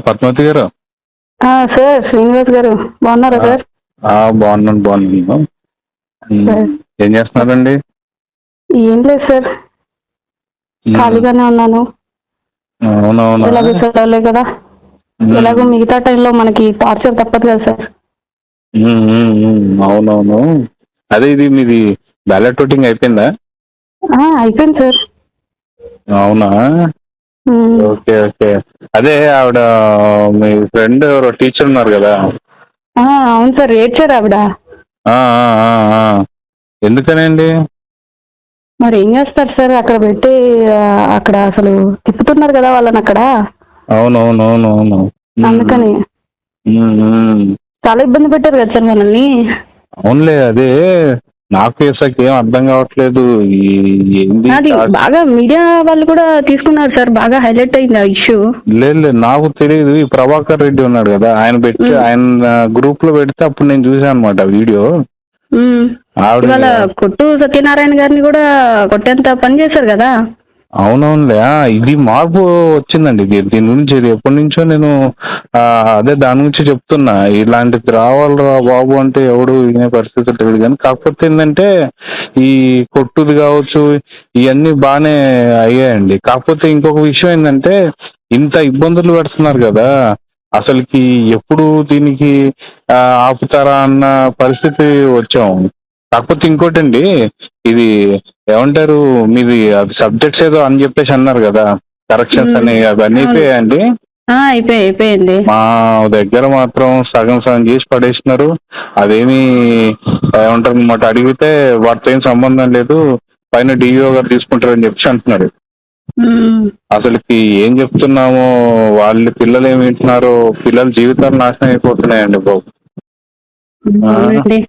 పద్మావతి గారు. సార్ శ్రీనివాస్ గారు బాగున్నారా ఆ! సార్? బాగున్నాను. సార్ ఏం చేస్తున్నారండి? ఏం లేదు సార్, హ్మ్. ఖాళీగానే ఉన్నాను. అవునవునా? ఎలాగో సెలవులే కదా, ఎలాగో హ్మ్. మిగతా టైంలో మనకి టార్చర్ తప్పదు కదా సార్. అవునవును. అదే ఇది మీది బ్యాలెట్ ఓటింగ్ అయిపోయిందా? అయిపోయింది సార్. అవునా? ఉమ్, ఓకే. ఓకే. అదే ఆవిడ మీ ఫ్రెండ్ ఎవరో టీచర్ ఉన్నారు గదా! అవును సార్, ఏడ్చారు ఆవిడ. ఆ! ఆ! ఆ! ఆ! ఎందుకనండి? మరి ఏం చేస్తారు సార్, అక్కడ పెట్టి అక్కడ అసలు తిప్పుతున్నారు కదా వాళ్ళని అక్కడ, అవునవునవునవును. హ్మ్. అందుకని హ్మ్. హ్మ్. చాలా ఇబ్బంది పెట్టారు కదా సార్ మనల్ని. అవునులే. అదే నాకు అసలకేం అర్థం కావట్లేదు. ఈ ఏంది అది బాగా మీడియా వాళ్ళు కూడా తీసుకున్నారు సార్, బాగా హైలైట్ అయింది ఆ ఇష్యూ. లేదు నాకు తెలియదు. ఈ ప్రభాకర్ రెడ్డి ఉన్నాడు కదా, ఆయన గ్రూప్ లో పెడితే అప్పుడు నేను చూసాను అనమాట వీడియో. ఆవిడ ఇవాళ కొట్టు సత్యనారాయణ గారిని కూడా కొట్టేంత పని చేశారు కదా. అవునవునులే. ఇది మార్పు వచ్చిందండి. దీని గురించి ఇది ఎప్పటి నుంచో నేను అదే దాని గురించి చెప్తున్నా. ఇలాంటిది రావాలిరా బాబు అంటే ఎవడు వినే పరిస్థితి లేదు. కానీ కాకపోతే ఏంటంటే ఈ కొట్టుది కావచ్చు, ఇవన్నీ బాగానే అయ్యాయండి. కాకపోతే ఇంకొక విషయం ఏంటంటే ఇంత ఇబ్బందులు పెడుతున్నారు కదా, అసలుకి ఎప్పుడు దీనికి ఆపుతారా అన్న పరిస్థితి వచ్చాము. కాకపోతే ఇంకోటండి, ఇది ఏమంటారు, మీది సబ్జెక్ట్స్ ఏదో అని చెప్పేసి అన్నారు కదా, కరెక్షన్స్ అని, అవన్నీ అయిపోయాయండి? అయిపోయింది. మా దగ్గర మాత్రం సగం సగం చేసి పడేసినారు. అదేమి ఏమంటారు అనమాట, అడిగితే వాటితో ఏం సంబంధం లేదు, పైన డిఈఓ గారు తీసుకుంటారని చెప్పి అంటున్నారు. అసలుకి ఏం చెప్తున్నామో, వాళ్ళ పిల్లలు ఏమి వింటున్నారో, పిల్లల జీవితాలు నాశనం అయిపోతున్నాయండి బాబు. అవునండి,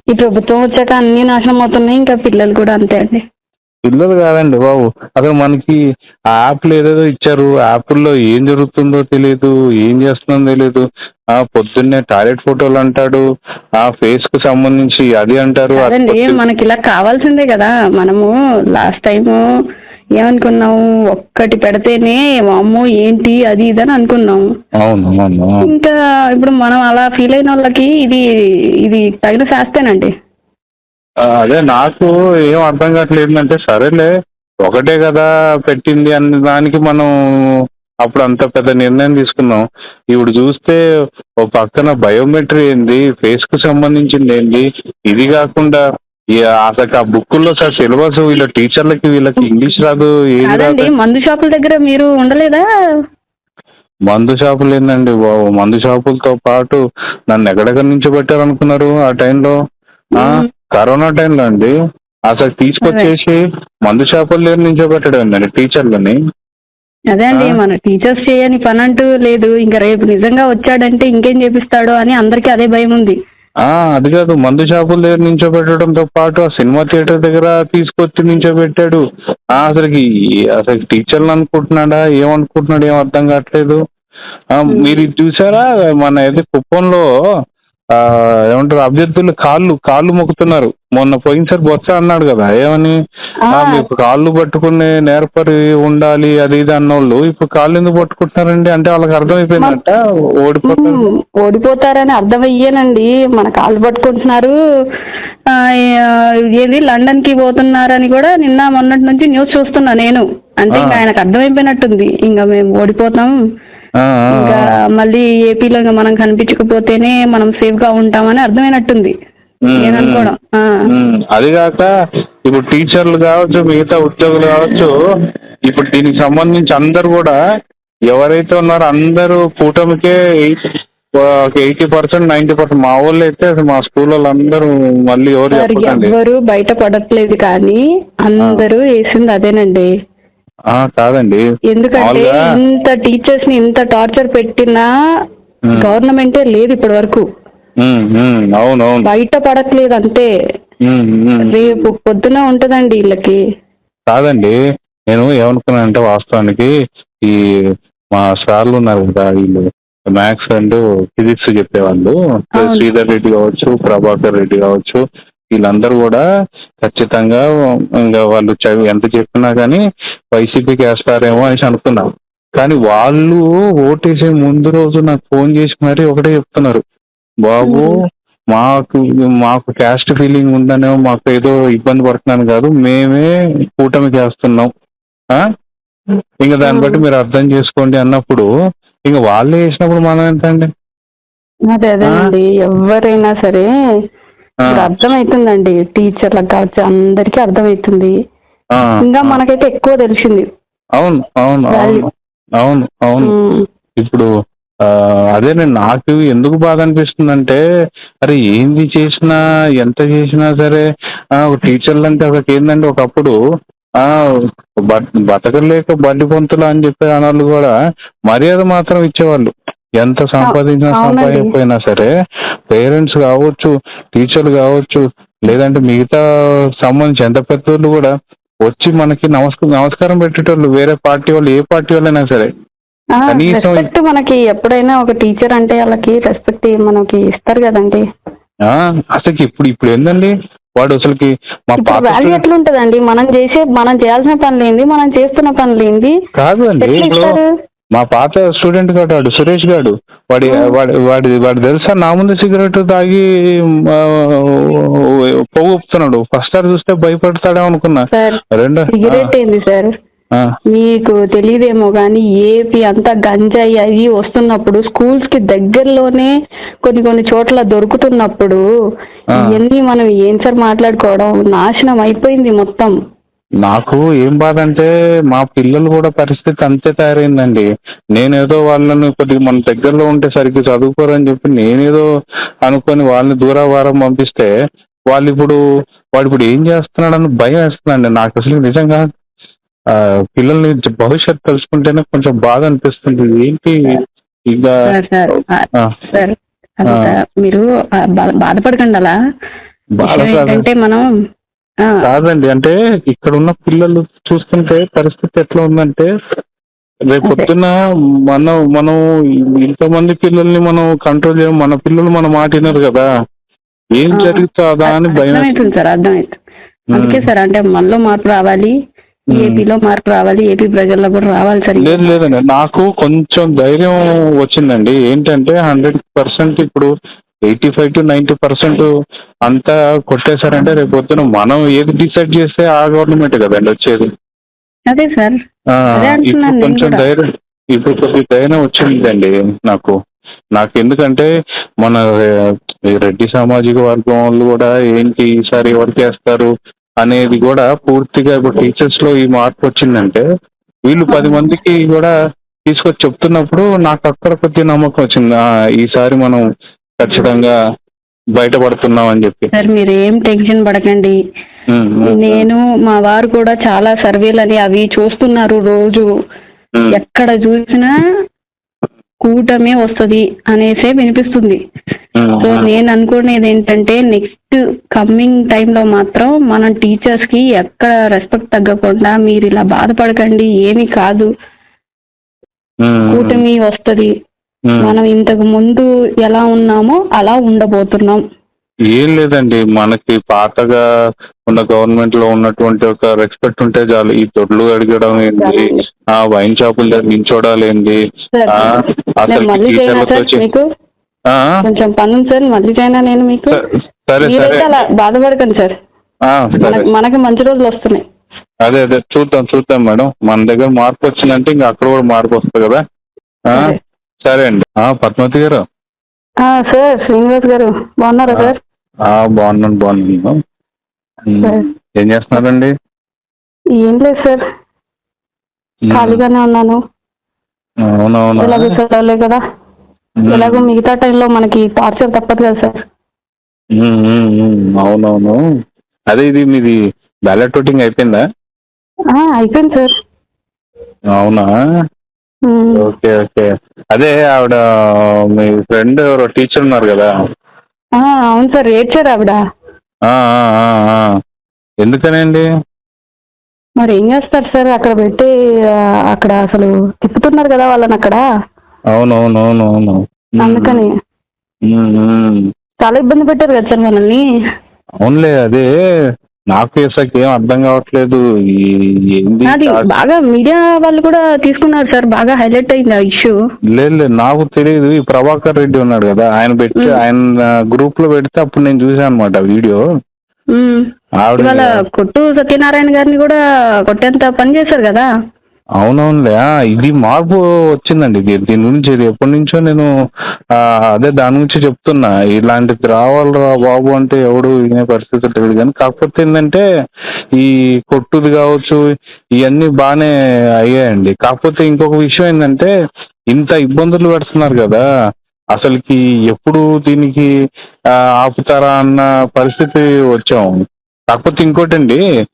ఈ ప్రభుత్వం వచ్చాక అన్ని నాశనం అవుతున్నాయి, ఇంకా పిల్లలు కూడా అంతే అండి. పిల్లలు కాదండి బాబు, అసలు మనకి ఆ యాప్లు ఏదేదో ఇచ్చారు, యాప్ల్లో ఏం జరుగుతుందో తెలియదు, ఏం చేస్తుందో తెలియదు. పొద్దున్నే టాయిలెట్ ఫోటోలు అంటాడు, ఫేస్ కు సంబంధించి అది అంటారు. అదండి, మనకి ఇలా కావాల్సిందే కదా. మనము లాస్ట్ టైము ఏమనుకున్నాము, ఒక్కటి పెడితేనే అమ్మో ఏంటి అది ఇది అని అనుకున్నాము. అవును. ఇంకా ఇప్పుడు మనం అలా ఫీల్ అయిన వాళ్ళకి ఇది ఇది తగిన శాస్తేనండి. అదే నాకు ఏం అర్థం కావట్లేదు. అంటే సరేలే, ఒకటే కదా పెట్టింది అన్న దానికి మనం అప్పుడు అంత పెద్ద నిర్ణయం తీసుకున్నాం. ఇప్పుడు చూస్తే ఓ పక్కన బయోమెట్రీ ఏంది, ఫేస్ కు సంబంధించింది ఏంది, ఇది కాకుండా అసలు ఆ బుక్కుల్లో సార్ సిలబస్ వీళ్ళ టీచర్లకి వీళ్ళకి ఇంగ్లీష్ రాదు, ఏది రాదు. మందు షాపుల దగ్గర మీరు ఉండలేదా? మందు షాపులు ఏందండి బాబు, మందు షాపులతో పాటు నన్ను ఎక్కడెక్కడి నుంచో పెట్టారనుకున్నారు ఆ టైంలో. కరోనా టైంలో అండి, అసలు తీసుకొచ్చేసి మందు షాపుల దగ్గర నుంచో పెట్టడం ఏంటండి టీచర్లని. అదే అండి, మన టీచర్స్ చేయని పని అంటూ లేదు. ఇంకా రేపు నిజంగా వచ్చాడంటే ఇంకేం చేపిస్తాడో అని అందరికీ అదే భయం ఉంది. అది కాదు, మందు షాపుల దగ్గర నించోబెట్టడంతో పాటు ఆ సినిమా థియేటర్ దగ్గర తీసుకొచ్చి నించోబెట్టాడు. అసలు టీచర్లు అనుకుంటున్నాడా, ఏమనుకుంటున్నాడు, ఏం అర్థం కావట్లేదు. మీరు ఇది చూసారా, మన ఏదో కుప్పంలో ఏమంటారు, అభ్యర్థులు కాళ్ళు మొక్కుతున్నారు. మొన్న పోయినసారి బొత్స అన్నాడు కదా, ఏమని, మీకు కాళ్ళు పట్టుకుని నేర్పరి ఉండాలి అది ఇది అన్నోళ్ళు ఇప్పుడు కాళ్ళు ఎందుకు పట్టుకుంటున్నారండి? అంటే వాళ్ళకి అర్థమైపోయిందంట ఓడిపోతారని అర్థమయ్యేనండి. మన కాళ్ళు పట్టుకుంటున్నారు, ఏది లండన్ కి పోతున్నారని కూడా నిన్న మొన్నటి నుంచి న్యూస్ చూస్తున్నా నేను. అంటే ఇంకా ఆయనకు అర్థమైపోయినట్టుంది, ఇంకా మేము ఓడిపోతాం, ఇంకా మళ్ళీ ఏపీలో ఇంకా మనం కనిపించకపోతేనే మనం సేఫ్ గా ఉంటామని అర్థమైనట్టుంది. అదిగాక ఇప్పుడు టీచర్లు కావచ్చు, మిగతా ఉద్యోగులు కావచ్చు, ఇప్పుడు దీనికి సంబంధించి అందరు కూడా ఎవరైతే ఉన్నారో అందరూ కూటమికే 80%, 90%. మా వాళ్ళు అయితే అసలు మా స్కూల్ వాళ్ళు అందరూ మళ్ళీ ఎవరు బయట పడట్లేదు, కానీ అందరూ వేసింది అదేనండి. కాదండి, ఎందుకంటే ఇంత టీచర్స్ ని ఇంత టార్చర్ పెట్టినా గవర్నమెంటే లేదు ఇప్పటి వరకు. అవునవును, బయట పడట్లేదు అంతే. రేపు పొద్దున ఉంటదండి వీళ్ళకి. కాదండి, నేను ఏమనుకున్నానంటే వాస్తవానికి ఈ మా సార్లు ఉన్నారు కదా, వీళ్ళు మ్యాథ్స్ అండ్ ఫిజిక్స్ చెప్పేవాళ్ళు, శ్రీధర్ రెడ్డి కావచ్చు, ప్రభాకర్ రెడ్డి కావచ్చు, వీళ్ళందరూ కూడా ఖచ్చితంగా ఇంకా వాళ్ళు ఎంత చెప్పినా కానీ వైసీపీకి వేస్తారేమో అని అనుకున్నాం. కానీ వాళ్ళు ఓటేసే ముందు రోజు నాకు ఫోన్ చేసి మరీ ఒకటే చెప్తున్నారు, బాబు మాకు మాకు క్యాస్ట్ ఫీలింగ్ ఉందనే మాకు ఏదో ఇబ్బంది పడుతున్నాను కాదు, మేమే కూటమికి వేస్తున్నాం, ఆ? ఇంకా దాన్ని బట్టి మీరు అర్థం చేసుకోండి అన్నప్పుడు ఇంకా వాళ్ళే వేసినప్పుడు మనం ఏంటండి? అదేనండి, ఎవరైనా సరే ఆ, ఇప్పుడు అర్థమవుతుందండి, టీచర్లకు కావచ్చు అందరికీ అర్థమవుతుంది. ఆ, ఇంకా ఆ. మనకైతే ఎక్కువ తెలిసింది అవును అవును వాల్యూ. అవును అవును అవును. ఇప్పుడు అదేనండి, నాకు ఎందుకు బాధ అనిపిస్తుందంటే, అరే ఏంది చేసినా ఎంత చేసినా సరే ఒక టీచర్లు అంటే ఒకటి ఏంటంటే ఒకప్పుడు ఆ బతకలేక బండి పొంతులు అని చెప్పే అనాళ్ళు కూడా మర్యాద మాత్రం ఇచ్చేవాళ్ళు. ఎంత సంపాదించినా అవునండి సంపాదించకపోయినా సరే పేరెంట్స్ కావచ్చు, టీచర్లు కావచ్చు, లేదంటే మిగతా సంబంధించి ఎంత పెద్దోళ్ళు కూడా వచ్చి మనకి నమస్కారం పెట్టేటోళ్ళు, వేరే పార్టీ వాళ్ళు, ఏ పార్టీ వాళ్ళైనా సరే. కనీసం రెస్పెక్ట్ మనకి ఎప్పుడైనా ఒక టీచర్ అంటే వాళ్ళకి రెస్పెక్ట్ మనకి ఇస్తారు కదండి. అసలుకి ఇప్పుడు ఇప్పుడు ఏందండి, వాడు అసలుకి మా ఇప్పుడు పాత వాల్యూ ఎట్లుంటదండి, మనం చేయాల్సిన పనులు ఏంది, మనం చేస్తున్న పనులు ఏంది, కాదు అండి. ఎట్లా ఇప్పుడు ఇస్తారు? మా పాత స్టూడెంట్ గాడు వాడు సురేష్ గాడు, వాడి ఉమ్, వాడి వాడి వాడు తెలుసా, నా ముందు సిగరెట్ తాగి ఆ, పొగ ఊపుతున్నాడు. ఫస్ట్ సారి చూస్తే భయపడతాడేమో అనుకున్నా. సార్ రెండో సిగరెట్ ఏంది సార్, ఆ, మీకు తెలియదేమో కానీ ఏపీ అంతా గంజాయి అవి వస్తున్నప్పుడు స్కూల్స్ కి దగ్గరలోనే కొన్ని కొన్ని చోట్ల దొరుకుతున్నప్పుడు ఆ. ఇవన్నీ మనం ఏం సార్ మాట్లాడుకోవడం, నాశనం అయిపోయింది మొత్తం. నాకు ఏం బాధ అంటే మా పిల్లలు కూడా పరిస్థితి అంతే తయారైందండి. నేనేదో వాళ్ళని కొద్దిగా మన దగ్గరలో ఉంటే సరిగ్గా చదువుకోరని చెప్పి నేనేదో అనుకొని వాళ్ళని దూరాభారం పంపిస్తే వాడు ఇప్పుడు ఏం చేస్తున్నాడని భయం వేస్తుందండి నాకు. అసలు నిజంగా ఆ పిల్లల్ని భవిష్యత్తు తెలుసుకుంటేనే కొంచెం బాధ అనిపిస్తుంది. ఏంటి ఇక సార్ సార్ ఆ, సార్ ఆ, అంత మీరు బాధపడకండి అలా. బాధ విషయం కాదు ఏంటంటే మనం ఆ, కాదండి, అంటే ఇక్కడ ఉన్న పిల్లలు చూస్తుంటే పరిస్థితి ఎట్లా ఉందంటే, రేపు అదే పొద్దున్న మనం ఇంతమంది పిల్లల్ని మనం కంట్రోల్ చేయం, మన పిల్లలు మన మాట వినరు కదా, ఏం జరుగుతుందా అని భయం అర్థమవుతుంది వేస్తుంది. సార్, అర్థమవుతుంది. అందుకే ఉమ్, సార్ అంటే మనలో మార్పు రావాలి, ఉమ్. ఏపీలో మార్పు రావాలి, ఏపీ ప్రజల్లో కూడా రావాలి సార్. లేదు లేదండి, నాకు కొంచెం ధైర్యం వచ్చిందండి. ఏంటంటే 100% ఇప్పుడు 85 to 90% అంతా కొట్టేశారంటే రేపు పొద్దున మనం ఏది డిసైడ్ చేస్తే ఆ గవర్నమెంట్ కదండి వచ్చేది. అదే సార్, ఆ, అదే ఇప్పుడు అంటున్నాను నేను కొంచెం కూడా. ధైర్యం, ఇప్పుడు కొద్ది ధైర్యం వచ్చిందండి నాకు. ఎందుకంటే మన ఈ రెడ్డి సామాజిక వర్గం వాళ్ళు కూడా ఏంటి ఈసారి ఎవరికి వేస్తారు అనేది కూడా పూర్తిగా ఇప్పుడు టీచర్స్ లో ఈ మార్పు వచ్చిందంటే వీళ్ళు 10 మందికి కూడా తీసుకొచ్చి చెప్తున్నప్పుడు నాకు అక్కడ కొద్ది నమ్మకం వచ్చింది. ఈసారి మనం ఖచ్చితంగా బయటపడుతున్నాం అని చెప్పి. సార్ మీరు ఏం టెన్షన్ పడకండి. ఉమ్, ఉమ్, నేను మా వారు కూడా చాలా సర్వేలని అవి చూస్తున్నారు రోజు. ఉమ్, ఎక్కడ చూసినా కూటమే వస్తుంది అనేసే వినిపిస్తుంది. ఉమ్, సో ఉమ్, నేను అనుకునేది ఏంటంటే నెక్స్ట్ కమ్మింగ్ టైంలో మాత్రం మనం టీచర్స్ కి ఎక్కడ రెస్పెక్ట్ తగ్గకుండా మీరు ఇలా బాధపడకండి, ఏమీ కాదు, ఉమ్, కూటమి వస్తుంది, ఉమ్. మనం ఇంతకు ముందు ఎలా ఉన్నామో అలా ఉండబోతున్నాం. ఏం లేదండి, మనకి పాతగా ఉన్న గవర్నమెంట్ లో ఉన్నటువంటి ఒక రెస్పెక్ట్ ఉంటే చాలు. ఈ దొడ్లు అడగడం ఏంది, ఆ వైన్ షాపుల దగ్గర నించోడాలు ఏంది, సార్ ఆ నేను అసలు మళ్ళీ చేయనా టీచర్లతో సార్ మీకు, ఆ, కొంచెం పని ఉంది సార్, మళ్ళీ చేయనా నేను మీకు. సరే సరే మీరైతే అలా బాధపడకండి సార్, సరే. మనకి మంచి రోజులు వస్తున్నాయి. అదే అదే చూద్దాం మేడం, మన దగ్గర మార్పు వచ్చిందంటే ఇంకా అక్కడ కూడా మార్పు వస్తుంది కదా. ఆ, సరే. సరే అండి. పద్మావతి గారు. సార్ శ్రీనివాస్ గారు బాగున్నారా సార్? బాగున్నాను. సార్ ఏం చేస్తున్నారండి? ఏం లేదు సార్, ఖాళీగానే ఉన్నాను. అవునవునా. ఎలాగో సెలవులే కదా, ఎలాగో మిగతా టైంలో మనకి టార్చర్ తప్పదు కదా సార్. అవునవును. అదే ఇది మీది బ్యాలెట్ ఓటింగ్ అయిపోయిందా? అయిపోయింది సార్. అవునా. Okay okay. అదే ఆవిడ మీ ఫ్రెండ్ ఎవరో టీచర్ ఉన్నారు కదా. అవును సార్, ఏడ్చారు ఆవిడ. ఆ, ఆ, ఆ, ఆ. ఎందుకనండి? మరి ఏం చేస్తారు సార్, అక్కడ పెట్టి అక్కడ అసలు తిప్పుతున్నారు కదా వాళ్ళని అక్కడ. అవునవునవునవును. అందుకని చాలా ఇబ్బంది పెట్టారు కదా సార్ మనల్ని. అవునులే, అదే నాకు అసలు ఏం అర్థం కావట్లేదు. ఏంది అది బాగా మీడియా వాళ్ళు కూడా తీసుకున్నారు సార్, బాగా హైలైట్ అయింది ఆ ఇష్యూ. లేదు లేదు, నాకు తెలియదు. ఈ ప్రభాకర్ రెడ్డి ఉన్నాడు కదా, ఆయన పెట్టి ఆయన గ్రూప్ లో పెడితే అప్పుడు నేను చూసాను అనమాట వీడియో. ఆవిడ ఇవాళ కొట్టు సత్యనారాయణ గారిని కూడా కొట్టేంత పని చేశారు కదా. అవునవునులే, ఇది మార్పు వచ్చిందండి. దీని గురించి ఇది ఎప్పటి నుంచో నేను అదే దాని గురించి చెప్తున్నా. ఇలాంటిది రావాలిరా బాబు అంటే ఎవడు వినే పరిస్థితి లేదు. కానీ కాకపోతే ఏంటంటే ఈ కొట్టుది కావచ్చు ఇవన్నీ బాగానే అయ్యాయండి. కాకపోతే ఇంకొక విషయం ఏంటంటే ఇంత ఇబ్బందులు పెడుతున్నారు కదా, అసలుకి ఎప్పుడు దీనికి ఆపుతారా అన్న పరిస్థితి వచ్చాము. కాకపోతే ఇంకోటండి,